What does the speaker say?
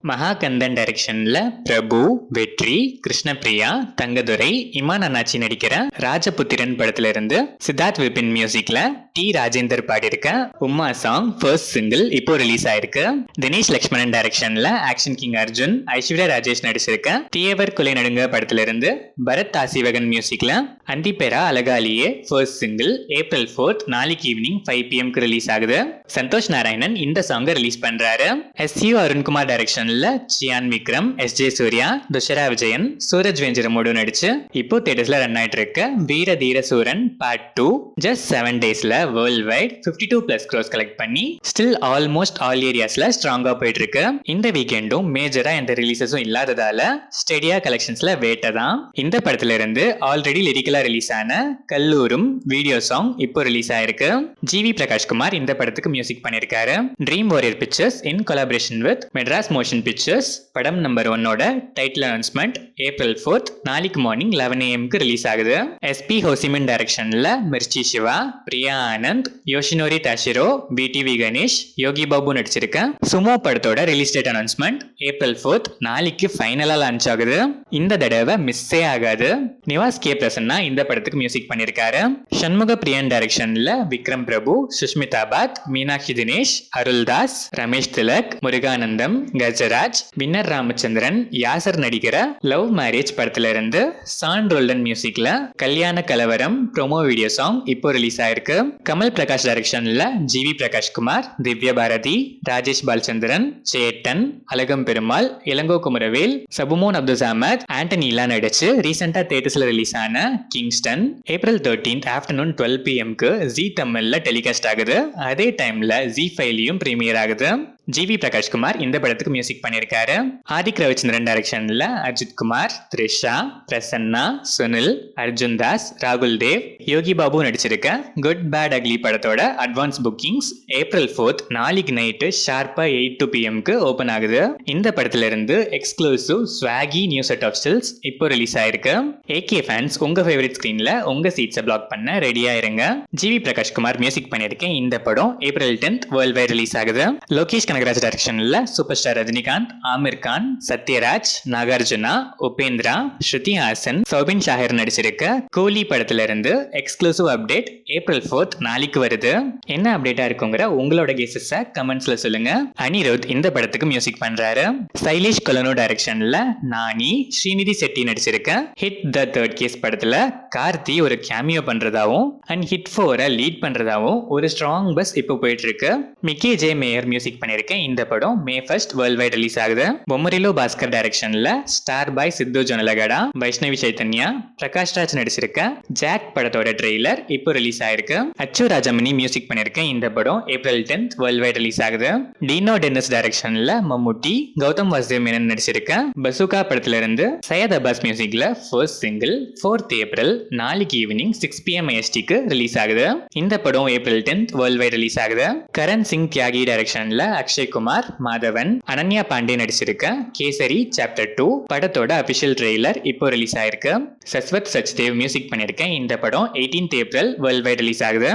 மகாகந்தன் டைரக்ஷன்ல பிரபு, வெற்றி, கிருஷ்ணபிரியா, தங்கதுரை, இமான் அண்ணாச்சி நடிக்கிற ராஜபுத்திரன் படத்துல இருந்து சித்தார்த் விபின் மியூசிக்ல டி ராஜேந்தர் பாடியிருக்க உம்மா சாங் ஃபர்ஸ்ட் சிங்கிள் இப்போ ரிலீஸ் ஆயிருக்கு. தினேஷ் லக்ஷ்மணன் டைரக்ஷன்ல ஆக்ஷன் கிங் அர்ஜுன், ஐஸ்வர்யா ராஜேஷ் நடிச்சிருக்க தீயவர் கொலை நடுங்க படத்துல இருந்து பரத் ஆசிவகன் மியூசிக்ல அந்திப்பெரா அழகாலியே ஃபர்ஸ்ட் சிங்கிள் ஏப்ரல் 4 நாளைக்கு ஈவினிங் 5 PM ரிலீஸ் ஆகுது. சந்தோஷ் நாராயணன் இந்த சாங்கை ரிலீஸ் பண்றாரு. SU அருண்குமார் டைரக்ஷன்ல சியான் விக்ரம், SJ சூர்யா, துஷரா விஜயன், சூரஜ் வெஞ்சரமோடு நடிச்சு இப்போ தியேட்டர்ஸ்ல ரன் ஆயிட்டு இருக்க வீர தீர சூரன் பார்ட் 2 ஜஸ்ட் 7 டேஸ்ல வேர்ல்ட் வைட் 52+ crores கலெக்ட் பண்ணி ஸ்டில் ஆல்மோஸ்ட் ஆல் ஏரியாஸ்ல ஸ்ட்ராங்கா போயிட்டு இருக்கு. இந்த வீக்கெண்டும் மேஜரா எந்த ரிலீசஸும் இல்லாததால ஸ்டெடியா கலெக்ஷன்ஸ்ல வேட்டை தான். இந்த படத்துல இருந்து ஆல்ரெடி லிரிக்கலா ரிலீஸ் ஆன கல்லூரும் வீடியோ சாங் இப்போ ரிலீஸ் ஆயிருக்கு. GV பிரகாஷ்குமார் இந்த படத்துக்கு மியூசிக் பண்ணிருக்காரு. Dream warrior pictures in collaboration with Madras motion pictures படம் நம்பர் 1 டைட்டில் அனௌன்ஸ்மெண்ட் ஏப்ரல் 4 நாளைக்கு மார்னிங் 11 AM ரிலீஸ் ஆகுது. SP ஹோசிமன் டைரக்ஷன்ல Mirchi Shiva, Priya Anand, Yoshinori Tashiro, BTV Ganesh, Yogi Babu நடிச்சிருக்க சுமோ படத்தோட ரிலீஸ் டேட் அனௌன்ஸ்மெண்ட் ஏப்ரல் 4 நாளைக்கு ஃபைனலா லான்ச் ஆகுது. இந்த தடவை மிஸ்ஸே ஆகாது. நிவாஸ் கே பிரசன்னா இந்த படத்துக்கு மியூசிக் பண்ணிருக்காரு. சண்முக பிரியன் டைரக்ஷன்ல விக்ரம் பிரபு, சுஷ்மிதா பாத், மீனாட்சி தினேஷ், அருள்தாஸ், ரமேஷ் திலக், முருகானந்தம், கஜராஜ், வின்னர் ராமச்சந்திரன், யாசர் நடிக்கிற லவ் மேரேஜ் படத்துல இருந்து சான் ரோல்டன் மியூசிக்ல கல்யாண கலவரம் ப்ரோமோ வீடியோ சாங் இப்போ ரிலீஸ் ஆயிருக்கு. கமல் பிரகாஷ் டைரக்ஷன்ல GV பிரகாஷ்குமார், திவ்ய பாரதி, ராஜேஷ் பாலச்சந்திரன், சேட்டன், அழகம் பெருமாள், இளங்கோ குமரவேல், சபுமோன் அப்துல் அஹமத், ஆண்டனிலா நடிச்சு ரீசெண்டா தியேட்டர்ஸ்ல ரிலீஸ் ஆன Kingston April 13 afternoon 12 PM G தமிழ்ல டெலிகாஸ்ட் ஆகுது. அதே டைம்ல ZEE5லயும் பிரீமியர் ஆகுது. GV பிரகாஷ்குமார் இந்த படத்துக்கு மியூசிக் பண்ணிருக்காரு. ஆதிக் ரவிச்சந்திரன் டைரக்ஷன்ல அஜித் குமார், த்ரிஷா, பிரசன்னா, சுனில், அர்ஜுன் தாஸ், ராகுல் தேவ், யோகி பாபு நடிச்சிருக்க குட் பேட் அக்லி படத்தோட அட்வான்ஸ் புக்கிங்ஸ் ஏப்ரல் 4 நாளைக்கு நைட்டு ஷார்ப்பா 8 PM ஓபன் ஆகுது. இந்த படத்துல இருந்து exclusive swaggy new set of stills இப்போ ரிலீஸ் ஆயிருக்கு. AK ஃபேன்ஸ் உங்க ஃபேவரட் ஸ்கிரீன்ல உங்க சீட்ஸை பிளாக் பண்ண ரெடியா இருங்க. GV பிரகாஷ்குமார் மியூசிக் பண்ணிருக்கேன் இந்த படம் ஏப்ரல் 10 வேர்ல்ட் வைட் ரிலீஸ் ஆகுது. லோகேஷ் கனகராஜ் டைரக்ஷன்ல சூப்பர் ஸ்டார் ரஜினிகாந்த், ஆமிர் கான், சத்யராஜ், நாகார்ஜுனா, உபேந்திரா, ஸ்ருதி ஹாசன், சௌபின் ஷாஹிர் நடிச்சிருக்க கோலி படத்துல இருந்து எக்ஸ்க்ளூசிவ் அப்டேட் ஏப்ரல் 4 நாளைக்கு வருது. என்ன அப்டேட்டா இருக்குங்கிற உங்களோட கெஸஸை கமெண்ட்ஸ்ல சொல்லுங்க. அனிருத் இந்த படத்துக்கு மியூசிக் பண்றாரு. சைலேஷ் கொலனோ டைரக்ஷன்ல நானி, ஸ்ரீநிதி செட்டி நடிச்சிருக்க ஹிட் த தேர்ட் கேஸ் படத்துல கார்த்தி ஒரு கேமியோ பண்றதாவும் அண்ட் ஹிட் 4 லீட் பண்றதாவும் ஒரு ஸ்ட்ராங் பஸ் இப்போ போயிட்டு இருக்கு. மிக்கி ஜே மேயர் மியூசிக் பண்ணிருக்க இந்த படம் May 1 வேர்ல்ட் வைட் ரிலீஸ் ஆகுது. பொம்மரிலோ பாஸ்கர் டைரக்ஷன்ல ஸ்டார் பாய் சித்து ஜொனலகடா, வைஷ்ணவி சைத்தன்யா, பிரகாஷ் ராஜ் நடிச்சிருக்க ஜாக் படத்தோட ட்ரெய்லர் இப்போ ரிலீஸ் ஆயிருக்கு. அச்சு ராஜமணி மியூசிக் பண்ணிருக்க இந்த படம் ஏப்ரல் 10 வேர்ல்ட் வைட் ரிலீஸ் ஆகுது. டீனோ டென்னிஸ் டைரக்ஷன்ல மம்முட்டி, கௌதம் வாசுதேவ் மேனன் நடிச்சிருக்க பசுகா படத்துல இருந்து சையத் அப்பாஸ் மியூசிக்ல ஃபர்ஸ்ட் சிங்கிள் 4th ஏப்ரல் நாளைக்கு ஈவினிங் 6 PM IST ரிலீஸ் ஆகுது. இந்த படம் ஏப்ரல் 10 வேர்ல்ட் வைட் ரிலீஸ் ஆகுது. கரண் சிங் தியாகி டைரக்ஷன்ல அக்ஷய் குமார், மாதவன், அனன்யா பாண்டே நடிச்சிருக்க கேசரி சாப்டர் 2 படத்தோட அபிஷியல் ட்ரெய்லர் இப்போ ரிலீஸ் ஆயிருக்கு. சஸ்வத் சச்தேவ் மியூசிக் பண்ணிருக்க இந்த படம் 18th April world wide release ஆகுது.